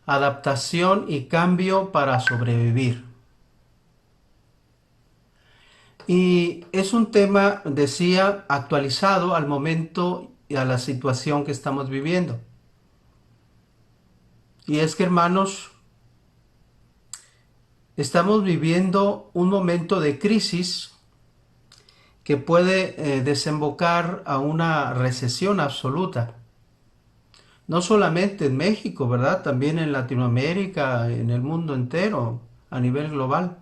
adaptación y cambio para sobrevivir. Y es un tema, decía, actualizado al momento y a la situación que estamos viviendo. Y es que, hermanos, estamos viviendo un momento de crisis que puede desembocar a una recesión absoluta. No solamente en México, ¿verdad? También en Latinoamérica, en el mundo entero, a nivel global.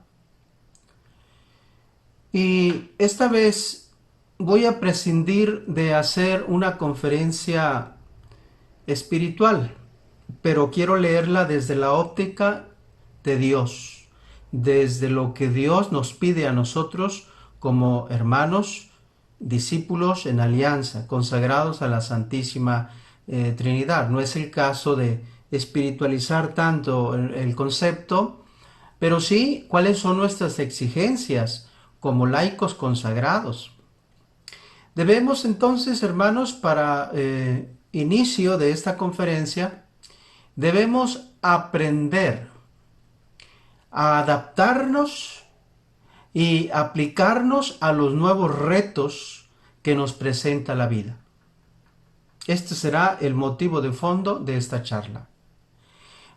Y esta vez voy a prescindir de hacer una conferencia espiritual, pero quiero leerla desde la óptica de Dios, desde lo que Dios nos pide a nosotros como hermanos, discípulos en alianza, consagrados a la Santísima Trinidad. No es el caso de espiritualizar tanto el concepto, pero sí cuáles son nuestras exigencias como laicos consagrados. Debemos entonces, hermanos, para inicio de esta conferencia, debemos aprender a adaptarnos y aplicarnos a los nuevos retos que nos presenta la vida. Este será el motivo de fondo de esta charla.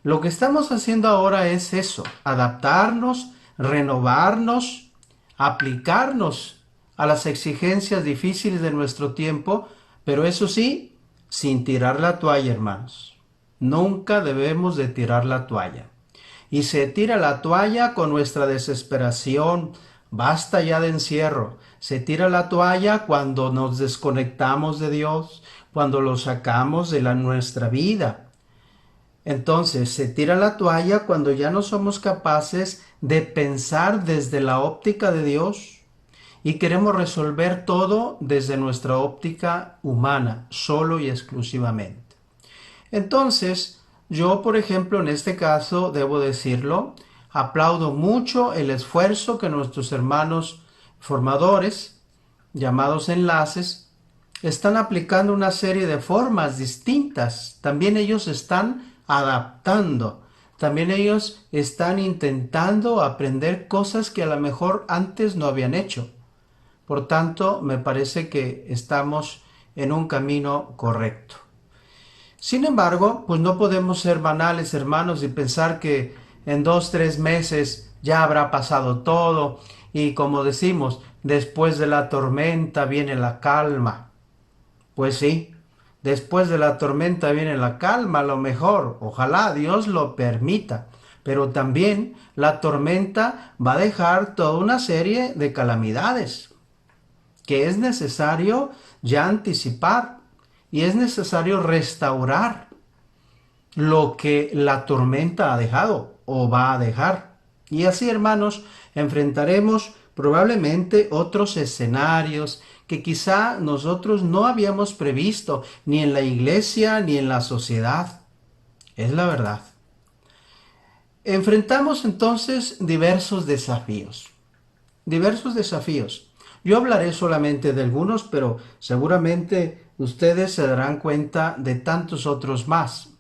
Lo que estamos haciendo ahora es eso, adaptarnos, renovarnos, aplicarnos a las exigencias difíciles de nuestro tiempo, pero eso sí, sin tirar la toalla, hermanos. Nunca debemos de tirar la toalla. Y se tira la toalla con nuestra desesperación. Basta ya de encierro. Se tira la toalla cuando nos desconectamos de Dios, cuando lo sacamos de nuestra vida. Entonces se tira la toalla cuando ya no somos capaces de pensar desde la óptica de Dios y queremos resolver todo desde nuestra óptica humana, solo y exclusivamente. Entonces, yo, por ejemplo, en este caso, debo decirlo, aplaudo mucho el esfuerzo que nuestros hermanos formadores, llamados enlaces, están aplicando una serie de formas distintas. También ellos están adaptando. También ellos están intentando aprender cosas que a lo mejor antes no habían hecho. Por tanto, me parece que estamos en un camino correcto. Sin embargo, pues no podemos ser banales, hermanos, y pensar que en 2, 3 meses ya habrá pasado todo y como decimos, después de la tormenta viene la calma. Pues sí, después de la tormenta viene la calma, a lo mejor, ojalá Dios lo permita, pero también la tormenta va a dejar toda una serie de calamidades que es necesario ya anticipar y es necesario restaurar lo que la tormenta ha dejado o va a dejar. Y así, hermanos, enfrentaremos probablemente otros escenarios que quizá nosotros no habíamos previsto ni en la iglesia ni en la sociedad. Es la verdad. Enfrentamos entonces diversos desafíos. Diversos desafíos. Yo hablaré solamente de algunos, pero seguramente ustedes se darán cuenta de tantos otros más.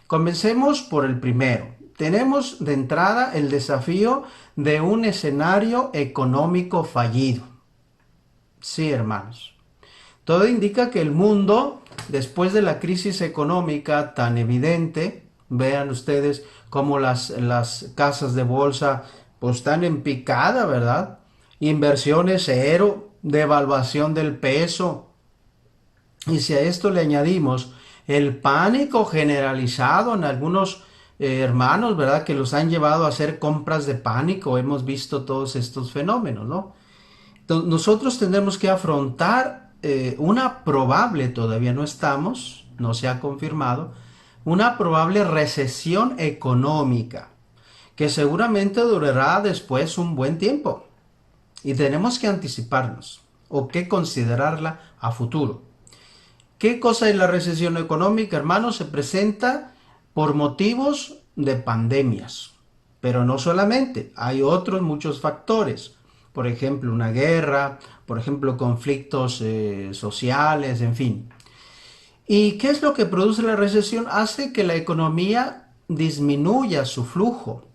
Comencemos por el primero. Tenemos de entrada el desafío de un escenario económico fallido. Sí, hermanos. Todo indica que el mundo, después de la crisis económica tan evidente, vean ustedes cómo las casas de bolsa pues están en picada, ¿verdad? Inversiones cero, devaluación del peso. Y si a esto le añadimos el pánico generalizado en algunos hermanos, ¿verdad? Que los han llevado a hacer compras de pánico. Hemos visto todos estos fenómenos, ¿no? Entonces, nosotros tendremos que afrontar una probable, todavía no estamos, no se ha confirmado, una probable recesión económica que seguramente durará después un buen tiempo. Y tenemos que anticiparnos o que considerarla a futuro. ¿Qué cosa es la recesión económica, hermanos? Se presenta por motivos de pandemias. Pero no solamente, hay otros muchos factores. Por ejemplo, una guerra, por ejemplo, conflictos sociales, en fin. ¿Y qué es lo que produce la recesión? Hace que la economía disminuya su flujo,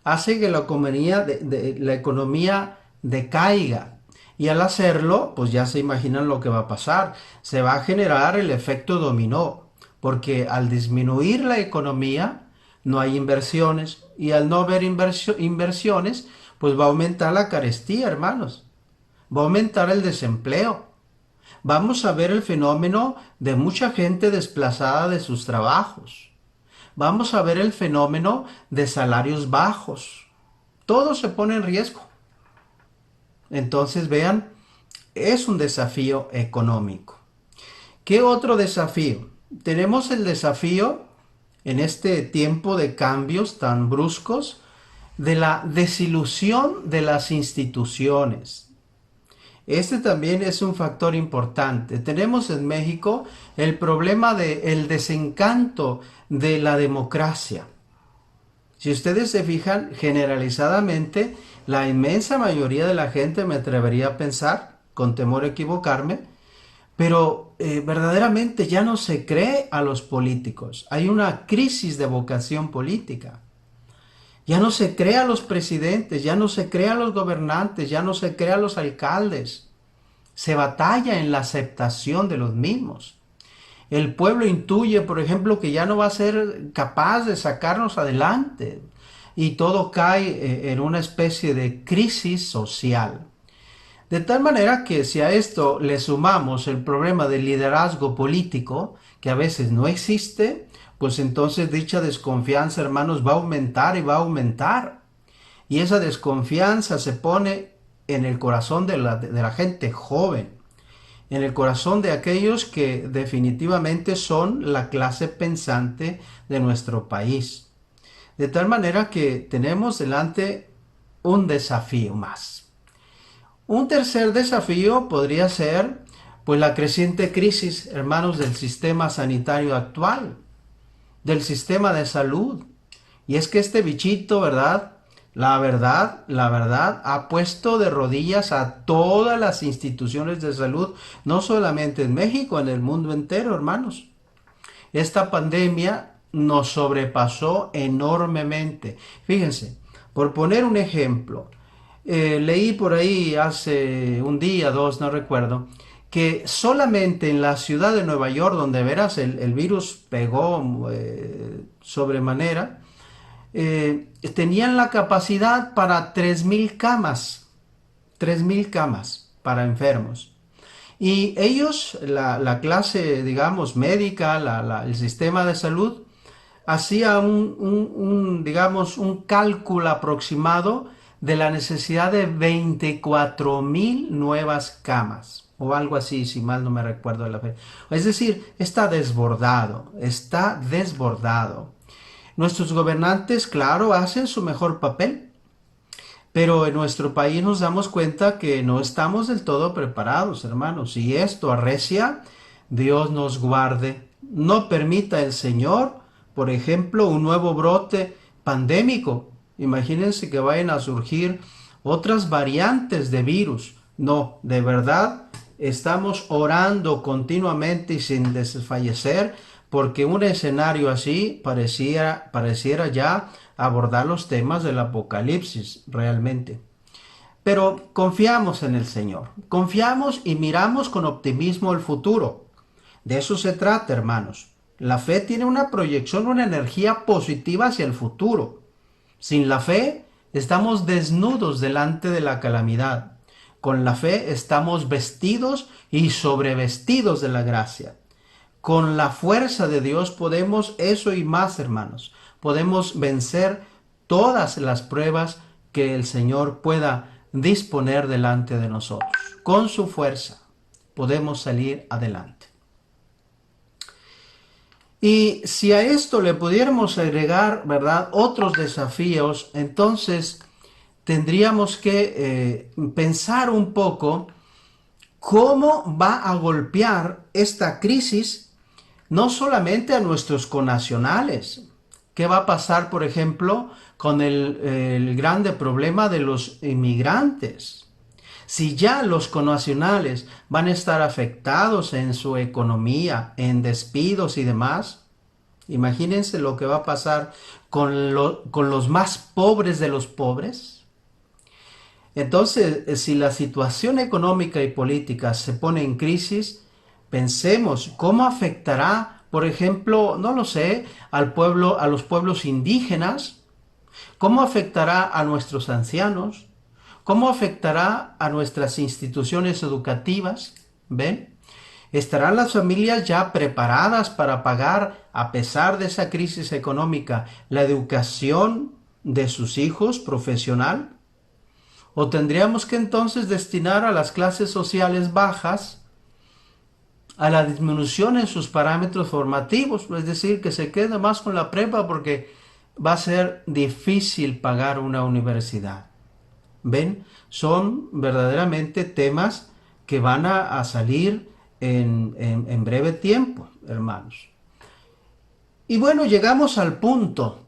hace que la economía decaiga. Y al hacerlo, pues ya se imaginan lo que va a pasar. Se va a generar el efecto dominó, porque al disminuir la economía, no hay inversiones. Y al no haber inversiones, pues va a aumentar la carestía, hermanos. Va a aumentar el desempleo. Vamos a ver el fenómeno de mucha gente desplazada de sus trabajos. Vamos a ver el fenómeno de salarios bajos. Todo se pone en riesgo. Entonces, vean, es un desafío económico. ¿Qué otro desafío? Tenemos el desafío en este tiempo de cambios tan bruscos de la desilusión de las instituciones. Este también es un factor importante. Tenemos en México el problema del desencanto de la democracia. Si ustedes se fijan, generalizadamente, la inmensa mayoría de la gente, me atrevería a pensar, con temor a equivocarme, pero verdaderamente ya no se cree a los políticos. Hay una crisis de vocación política. Ya no se cree a los presidentes, ya no se cree a los gobernantes, ya no se cree a los alcaldes. Se batalla en la aceptación de los mismos. El pueblo intuye, por ejemplo, que ya no va a ser capaz de sacarnos adelante y todo cae en una especie de crisis social. De tal manera que si a esto le sumamos el problema del liderazgo político, que a veces no existe, pues entonces dicha desconfianza, hermanos, va a aumentar y va a aumentar. Y esa desconfianza se pone en el corazón de la gente joven, en el corazón de aquellos que definitivamente son la clase pensante de nuestro país. De tal manera que tenemos delante un desafío más. Un tercer desafío podría ser pues la creciente crisis, hermanos, del sistema sanitario actual, del sistema de salud. Y es que este bichito, ¿verdad? La verdad, ha puesto de rodillas a todas las instituciones de salud, no solamente en México, en el mundo entero, hermanos. Esta pandemia nos sobrepasó enormemente. Fíjense, por poner un ejemplo, leí por ahí hace un día, dos, no recuerdo, que solamente en la ciudad de Nueva York, donde verás el virus pegó sobremanera, tenían la capacidad para 3.000 camas, 3.000 camas para enfermos. Y ellos, la clase, digamos, médica, el sistema de salud, hacía digamos, un cálculo aproximado de la necesidad de 24.000 nuevas camas, o algo así, si mal no me recuerdo de la fe. Es decir, está desbordado, está desbordado. Nuestros gobernantes, claro, hacen su mejor papel, pero en nuestro país nos damos cuenta que no estamos del todo preparados, hermanos. Si esto arrecia, Dios nos guarde. No permita el Señor, por ejemplo, un nuevo brote pandémico. Imagínense que vayan a surgir otras variantes de virus. No, de verdad, estamos orando continuamente y sin desfallecer, porque un escenario así pareciera ya abordar los temas del apocalipsis realmente. Pero confiamos en el Señor, confiamos y miramos con optimismo el futuro. De eso se trata, hermanos. La fe tiene una proyección, una energía positiva hacia el futuro. Sin la fe, estamos desnudos delante de la calamidad. Con la fe estamos vestidos y sobrevestidos de la gracia. Con la fuerza de Dios podemos eso y más, hermanos. Podemos vencer todas las pruebas que el Señor pueda disponer delante de nosotros. Con su fuerza podemos salir adelante. Y si a esto le pudiéramos agregar, ¿verdad?, otros desafíos, entonces tendríamos que pensar un poco cómo va a golpear esta crisis no solamente a nuestros connacionales. ¿Qué va a pasar, por ejemplo, con el grande problema de los inmigrantes? Si ya los connacionales van a estar afectados en su economía, en despidos y demás, Imagínense lo que va a pasar con los más pobres de los pobres. Entonces, si la situación económica y política se pone en crisis, pensemos cómo afectará, por ejemplo, no lo sé, al pueblo, a los pueblos indígenas, cómo afectará a nuestros ancianos, cómo afectará a nuestras instituciones educativas, ¿ven? ¿Estarán las familias ya preparadas para pagar, a pesar de esa crisis económica, la educación de sus hijos profesional? ¿O tendríamos que entonces destinar a las clases sociales bajas a la disminución en sus parámetros formativos? Es decir, que se quede más con la prepa porque va a ser difícil pagar una universidad. ¿Ven? Son verdaderamente temas que van a salir en breve tiempo, hermanos. Y bueno, llegamos al punto.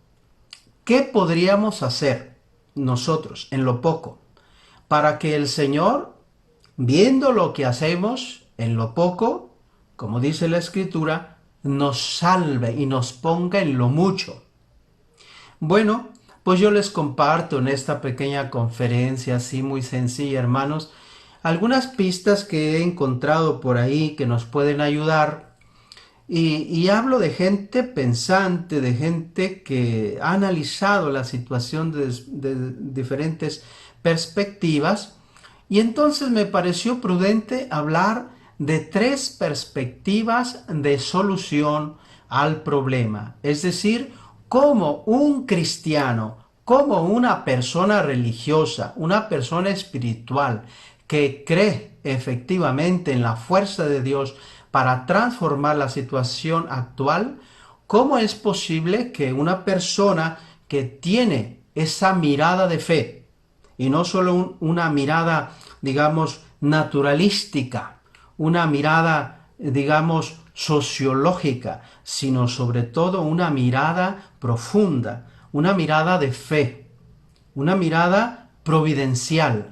¿Qué podríamos hacer nosotros en lo poco para que el Señor, viendo lo que hacemos en lo poco, como dice la Escritura, nos salve y nos ponga en lo mucho? Bueno, pues yo les comparto en esta pequeña conferencia así muy sencilla, hermanos, algunas pistas que he encontrado por ahí que nos pueden ayudar. Y hablo de gente pensante, de gente que ha analizado la situación de diferentes perspectivas. Y entonces me pareció prudente hablar de 3 perspectivas de solución al problema. Es decir, cómo un cristiano, como una persona religiosa, una persona espiritual que cree efectivamente en la fuerza de Dios para transformar la situación actual, ¿cómo es posible que una persona que tiene esa mirada de fe, y no solo una mirada, digamos, naturalística, una mirada, digamos, sociológica, sino sobre todo una mirada profunda, una mirada de fe, una mirada providencial,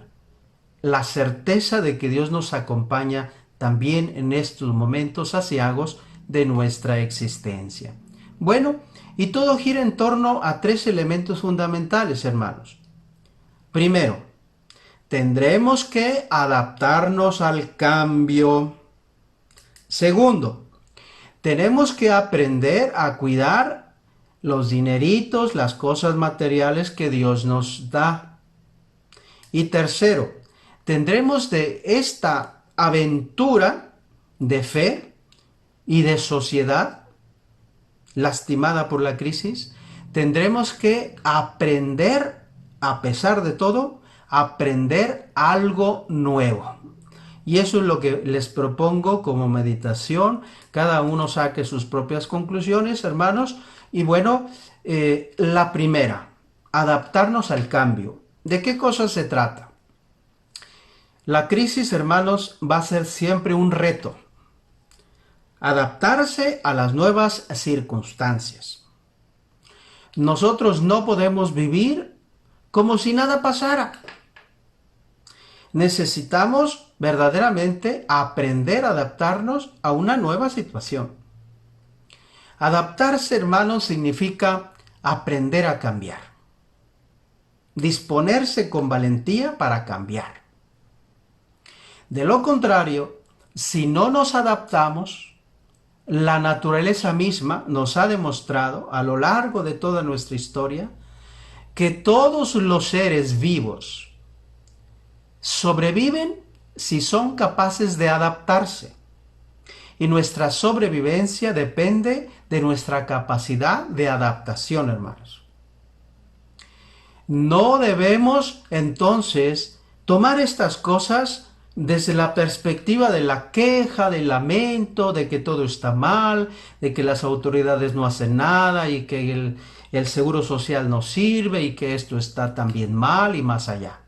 la certeza de que Dios nos acompaña también en estos momentos aciagos de nuestra existencia? Bueno, y todo gira en torno a 3 elementos fundamentales, hermanos. Primero, tendremos que adaptarnos al cambio. Segundo, tenemos que aprender a cuidar los dineritos, las cosas materiales que Dios nos da. Y tercero, tendremos de esta aventura de fe y de sociedad lastimada por la crisis, tendremos que aprender, a pesar de todo, aprender algo nuevo. Y eso es lo que les propongo como meditación. Cada uno saque sus propias conclusiones, hermanos. Y bueno, la primera, adaptarnos al cambio. ¿De qué cosa se trata? La crisis, hermanos, va a ser siempre un reto. Adaptarse a las nuevas circunstancias. Nosotros no podemos vivir como si nada pasara. Necesitamos verdaderamente aprender a adaptarnos a una nueva situación. Adaptarse, hermanos, significa aprender a cambiar. Disponerse con valentía para cambiar. De lo contrario, si no nos adaptamos, la naturaleza misma nos ha demostrado a lo largo de toda nuestra historia que todos los seres vivos sobreviven si son capaces de adaptarse. Y nuestra sobrevivencia depende de nuestra capacidad de adaptación, hermanos. No debemos entonces tomar estas cosas desde la perspectiva de la queja, del lamento, de que todo está mal, de que las autoridades no hacen nada y que el seguro social no sirve y que esto está también mal y más allá.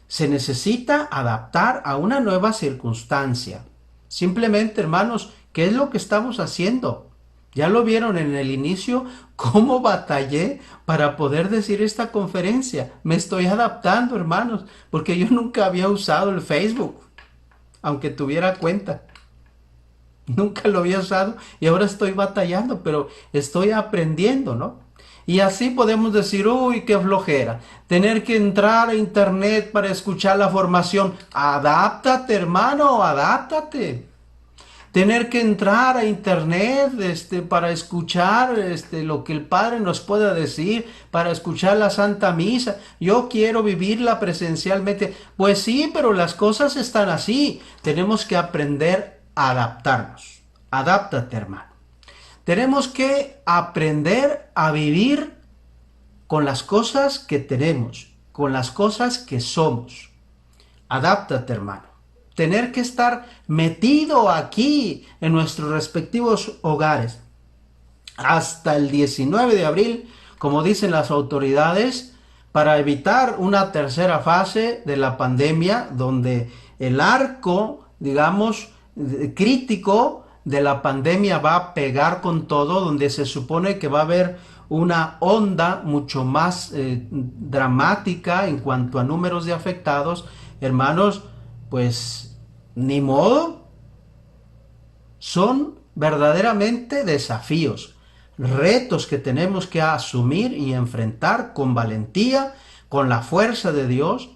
Se necesita adaptar a una nueva circunstancia. Simplemente, hermanos, ¿qué es lo que estamos haciendo? Ya lo vieron en el inicio, cómo batallé para poder decir esta conferencia. Me estoy adaptando, hermanos, porque yo nunca había usado el Facebook, aunque tuviera cuenta. Nunca lo había usado y ahora estoy batallando, pero estoy aprendiendo, ¿no? Y así podemos decir, uy, qué flojera, tener que entrar a internet para escuchar la formación. Adáptate, hermano, adáptate. Tener que entrar a internet para escuchar lo que el Padre nos pueda decir, para escuchar la Santa Misa. Yo quiero vivirla presencialmente. Pues sí, pero las cosas están así. Tenemos que aprender a adaptarnos. Adáptate, hermano. Tenemos que aprender a vivir con las cosas que tenemos, con las cosas que somos. Adáptate, hermano. Tener que estar metido aquí en nuestros respectivos hogares hasta el 19 de abril, como dicen las autoridades, para evitar una tercera fase de la pandemia, donde el arco, digamos, crítico de la pandemia va a pegar con todo, donde se supone que va a haber una onda mucho más dramática en cuanto a números de afectados. Hermanos, pues ni modo, son verdaderamente desafíos, retos que tenemos que asumir y enfrentar con valentía, con la fuerza de Dios,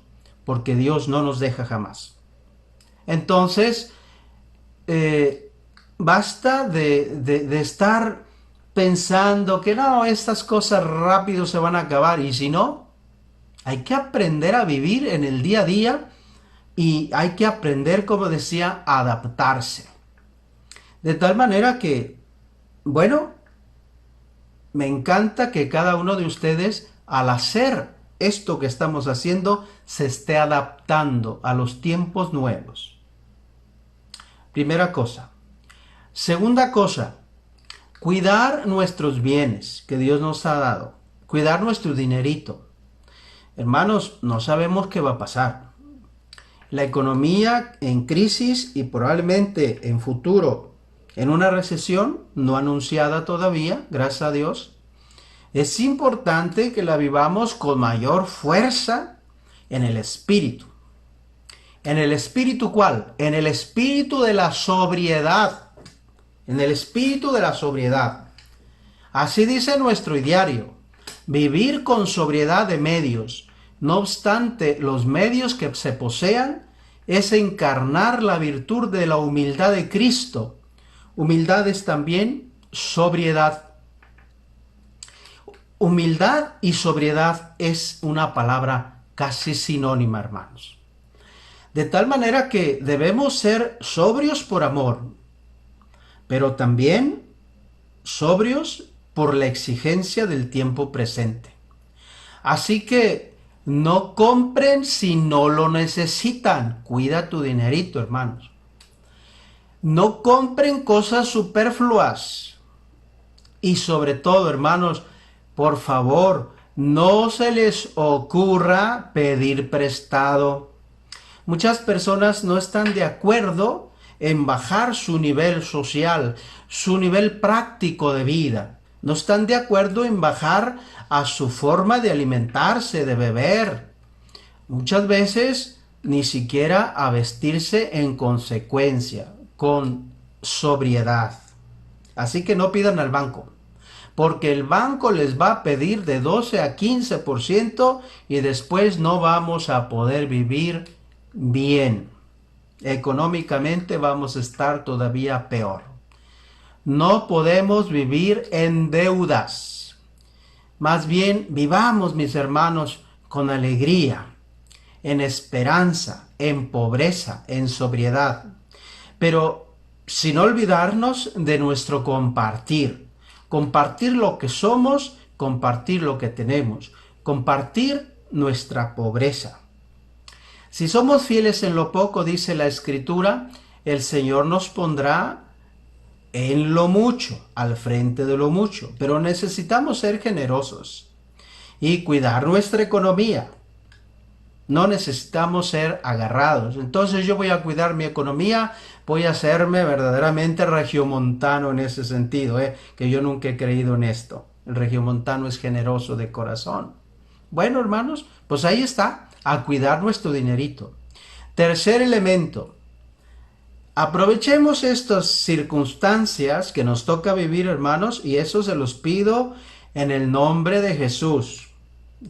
porque Dios no nos deja jamás. Entonces, basta de estar pensando que no, estas cosas rápido se van a acabar, y si no, hay que aprender a vivir en el día a día y hay que aprender, como decía, a adaptarse. De tal manera que, bueno, me encanta que cada uno de ustedes, al hacer esto que estamos haciendo, se esté adaptando a los tiempos nuevos. Primera cosa. Segunda cosa, cuidar nuestros bienes que Dios nos ha dado. Cuidar nuestro dinerito. Hermanos, no sabemos qué va a pasar. La economía en crisis y probablemente en futuro en una recesión no anunciada todavía, gracias a Dios. Es importante que la vivamos con mayor fuerza en el espíritu. ¿En el espíritu cuál? En el espíritu de la sobriedad. En el espíritu de la sobriedad. Así dice nuestro ideario. Vivir con sobriedad de medios. No obstante, los medios que se posean es encarnar la virtud de la humildad de Cristo. Humildad es también sobriedad. Humildad y sobriedad es una palabra casi sinónima, hermanos. De tal manera que debemos ser sobrios por amor, pero también sobrios por la exigencia del tiempo presente. Así que no compren si no lo necesitan. Cuida tu dinerito, hermanos. No compren cosas superfluas. Y sobre todo, hermanos, por favor, no se les ocurra pedir prestado. Muchas personas no están de acuerdo en bajar su nivel social, su nivel práctico de vida. No están de acuerdo en bajar a su forma de alimentarse, de beber. Muchas veces ni siquiera a vestirse en consecuencia, con sobriedad. Así que no pidan al banco, porque el banco les va a pedir de 12 a 15% y después no vamos a poder vivir bien. Económicamente vamos a estar todavía peor. No podemos vivir en deudas. Más bien vivamos, mis hermanos, con alegría, en esperanza, en pobreza, en sobriedad. Pero sin olvidarnos de nuestro compartir. Compartir lo que somos, compartir lo que tenemos, compartir nuestra pobreza. Si somos fieles en lo poco, dice la Escritura, el Señor nos pondrá en lo mucho, al frente de lo mucho. Pero necesitamos ser generosos y cuidar nuestra economía. No necesitamos ser agarrados. Entonces yo voy a cuidar mi economía, voy a hacerme verdaderamente regiomontano en ese sentido, que yo nunca he creído en esto. El regiomontano es generoso de corazón. Bueno, hermanos, pues ahí está, a cuidar nuestro dinerito. Tercer elemento, Aprovechemos estas circunstancias que nos toca vivir, hermanos, y eso se los pido en el nombre de Jesús.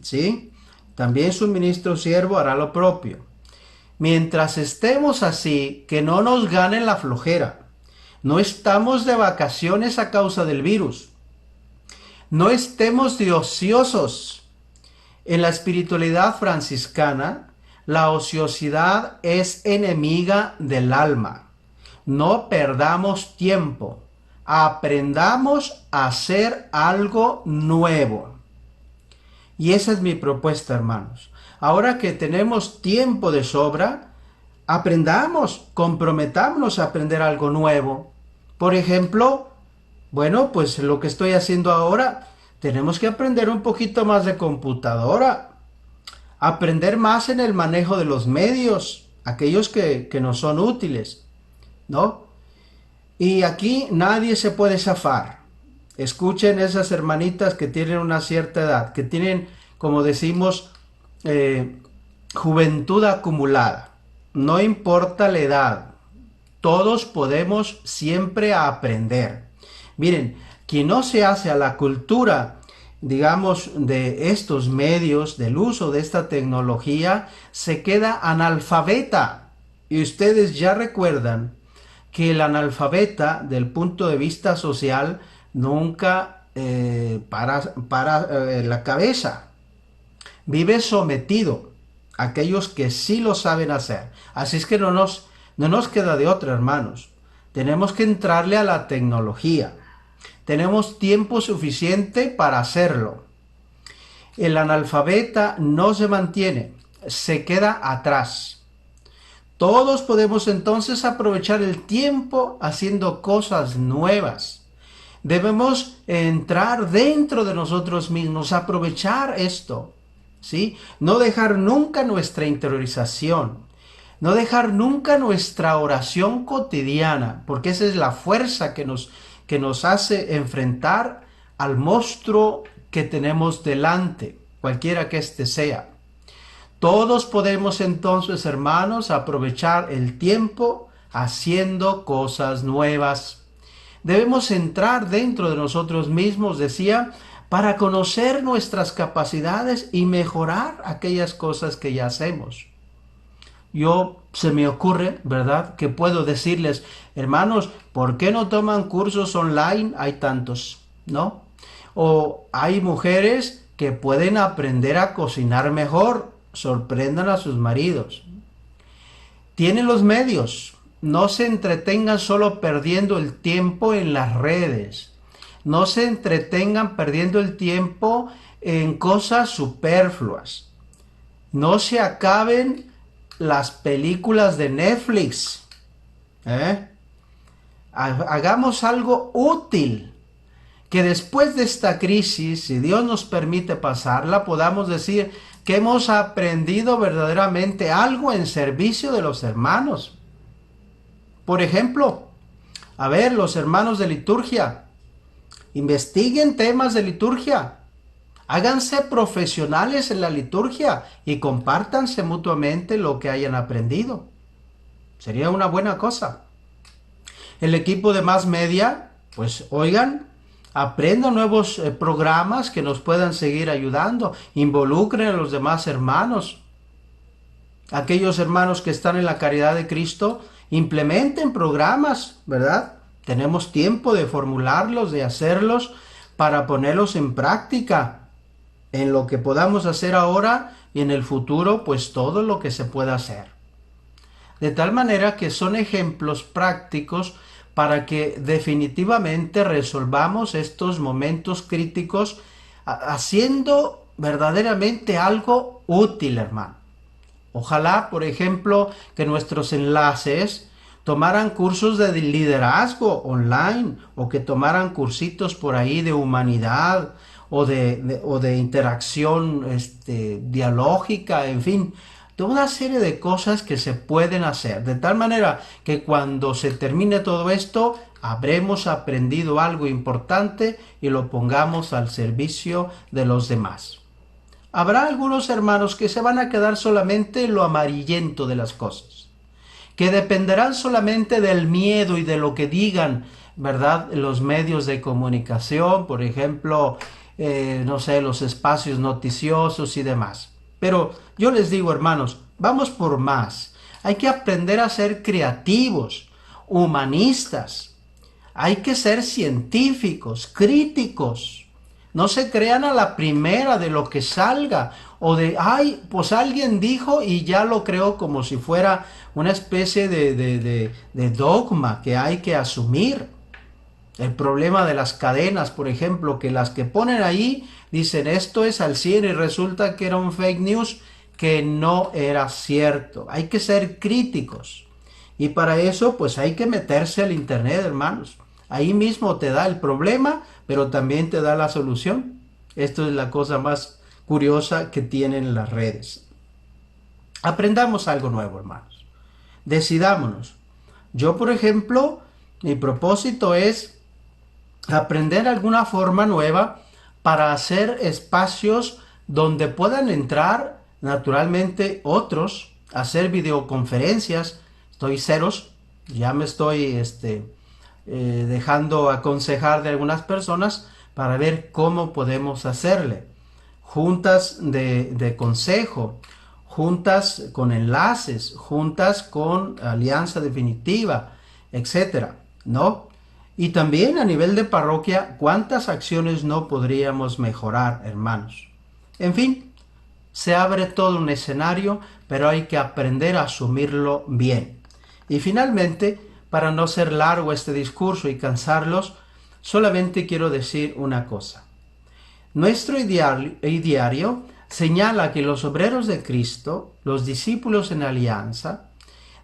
¿Sí? También su ministro siervo hará lo propio. Mientras estemos así, que no nos gane la flojera. No estamos de vacaciones a causa del virus. No estemos de ociosos. En la espiritualidad franciscana, la ociosidad es enemiga del alma. No perdamos tiempo. Aprendamos a hacer algo nuevo. Y esa es mi propuesta, hermanos. Ahora que tenemos tiempo de sobra, aprendamos, comprometámonos a aprender algo nuevo. Por ejemplo, bueno, pues lo que estoy haciendo ahora, tenemos que aprender un poquito más de computadora, aprender más en el manejo de los medios, aquellos que nos son útiles, ¿no? Y aquí nadie se puede zafar. Escuchen esas hermanitas que tienen una cierta edad, que tienen, como decimos, juventud acumulada. No importa la edad, todos podemos siempre aprender. Miren, quien no se hace a la cultura, digamos, de estos medios, del uso de esta tecnología, se queda analfabeta. Y ustedes ya recuerdan que el analfabeta, del punto de vista social, nunca para la cabeza. Vive sometido a aquellos que sí lo saben hacer. Así es que no nos queda de otra, hermanos. Tenemos que entrarle a la tecnología. Tenemos tiempo suficiente para hacerlo. El analfabeta no se mantiene, se queda atrás. Todos podemos entonces aprovechar el tiempo haciendo cosas nuevas. Debemos entrar dentro de nosotros mismos, aprovechar esto, ¿sí? No dejar nunca nuestra interiorización, no dejar nunca nuestra oración cotidiana, porque esa es la fuerza que nos hace enfrentar al monstruo que tenemos delante, cualquiera que éste sea. Todos podemos entonces, hermanos, aprovechar el tiempo haciendo cosas nuevas. Debemos entrar dentro de nosotros mismos, decía, para conocer nuestras capacidades y mejorar aquellas cosas que ya hacemos. Se me ocurre, ¿verdad?, que puedo decirles, hermanos, ¿por qué no toman cursos online? Hay tantos, ¿no? O hay mujeres que pueden aprender a cocinar mejor, sorprendan a sus maridos. Tienen los medios, no se entretengan solo perdiendo el tiempo en las redes, no se entretengan perdiendo el tiempo en cosas superfluas, no se acaben las películas de Netflix, hagamos algo útil, que después de esta crisis, si Dios nos permite pasarla, podamos decir que hemos aprendido verdaderamente algo en servicio de los hermanos. Por ejemplo, a ver, los hermanos de liturgia, investiguen temas de liturgia, háganse profesionales en la liturgia y compártanse mutuamente lo que hayan aprendido. Sería una buena cosa. El equipo de Más Media, pues oigan, aprendan nuevos programas que nos puedan seguir ayudando, involucren a los demás hermanos. Aquellos hermanos que están en la caridad de Cristo, implementen programas, ¿verdad? Tenemos tiempo de formularlos, de hacerlos, para ponerlos en práctica. En lo que podamos hacer ahora y en el futuro, pues todo lo que se pueda hacer. De tal manera que son ejemplos prácticos para que definitivamente resolvamos estos momentos críticos haciendo verdaderamente algo útil, hermano. Ojalá, por ejemplo, que nuestros enlaces tomaran cursos de liderazgo online o que tomaran cursitos por ahí de humanidad o de interacción dialógica, en fin, toda una serie de cosas que se pueden hacer, de tal manera que cuando se termine todo esto, habremos aprendido algo importante y lo pongamos al servicio de los demás. Habrá algunos hermanos que se van a quedar solamente en lo amarillento de las cosas, que dependerán solamente del miedo y de lo que digan, ¿verdad? Los medios de comunicación, por ejemplo, no sé, los espacios noticiosos y demás. Pero yo les digo, hermanos, vamos por más. Hay que aprender a ser creativos, humanistas. Hay que ser científicos, críticos. No se crean a la primera de lo que salga o de, ay, pues alguien dijo y ya lo creo, como si fuera una especie de dogma que hay que asumir. El problema de las cadenas, por ejemplo, que las que ponen ahí dicen esto es al 100 y resulta que era un fake news que no era cierto. Hay que ser críticos. Y para eso, pues hay que meterse al internet, hermanos. Ahí mismo te da el problema, pero también te da la solución. Esto es la cosa más curiosa que tienen las redes. Aprendamos algo nuevo, hermanos. Decidámonos. Yo, por ejemplo, mi propósito es aprender alguna forma nueva para hacer espacios donde puedan entrar naturalmente otros, hacer videoconferencias. Estoy ceros, ya me estoy dejando aconsejar de algunas personas para ver cómo podemos hacerle. Juntas de consejo, juntas con enlaces, juntas con alianza definitiva, etcétera, ¿no? Y también a nivel de parroquia, ¿cuántas acciones no podríamos mejorar, hermanos? En fin, se abre todo un escenario, pero hay que aprender a asumirlo bien. Y finalmente, para no ser largo este discurso y cansarlos, solamente quiero decir una cosa. Nuestro ideario señala que los obreros de Cristo, los discípulos en alianza,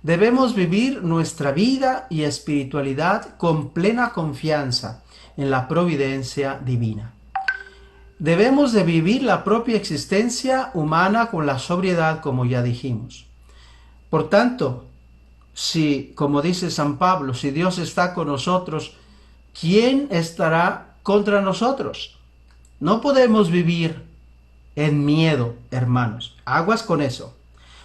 debemos vivir nuestra vida y espiritualidad con plena confianza en la providencia divina. Debemos de vivir la propia existencia humana con la sobriedad, como ya dijimos. Por tanto, si, como dice San Pablo, si Dios está con nosotros, ¿quién estará contra nosotros? No podemos vivir en miedo, hermanos. Aguas con eso.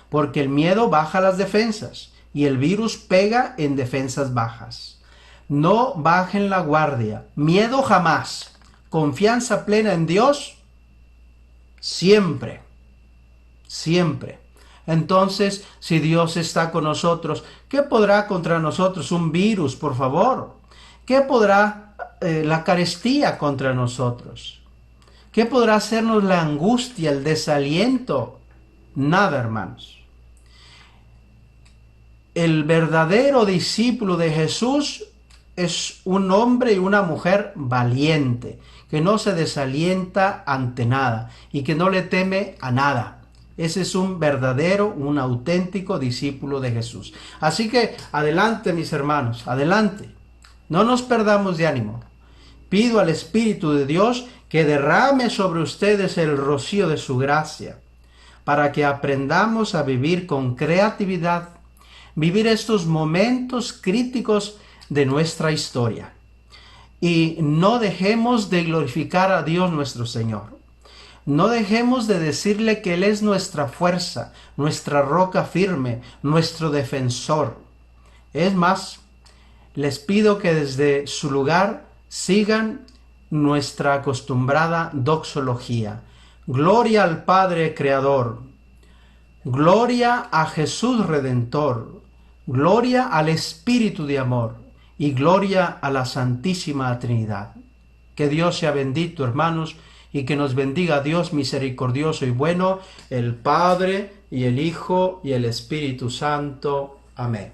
Porque el miedo baja las defensas y el virus pega en defensas bajas. No bajen la guardia. Miedo jamás. Confianza plena en Dios siempre. Siempre. Entonces, si Dios está con nosotros, ¿qué podrá contra nosotros un virus, por favor? ¿Qué podrá la carestía contra nosotros? ¿Qué podrá hacernos la angustia, el desaliento? Nada, hermanos. El verdadero discípulo de Jesús es un hombre y una mujer valiente, que no se desalienta ante nada y que no le teme a nada. Ese es un verdadero, un auténtico discípulo de Jesús. Así que adelante, mis hermanos, adelante. No nos perdamos de ánimo. Pido al Espíritu de Dios que derrame sobre ustedes el rocío de su gracia, para que aprendamos a vivir con creatividad, vivir estos momentos críticos de nuestra historia. Y no dejemos de glorificar a Dios nuestro Señor. No dejemos de decirle que Él es nuestra fuerza, nuestra roca firme, nuestro defensor. Es más, les pido que desde su lugar sigan nuestra acostumbrada doxología. Gloria al Padre Creador. Gloria a Jesús Redentor. Gloria al Espíritu de Amor. Y gloria a la Santísima Trinidad. Que Dios sea bendito, hermanos, y que nos bendiga Dios misericordioso y bueno, el Padre, y el Hijo, y el Espíritu Santo. Amén.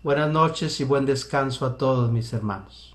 Buenas noches y buen descanso a todos mis hermanos.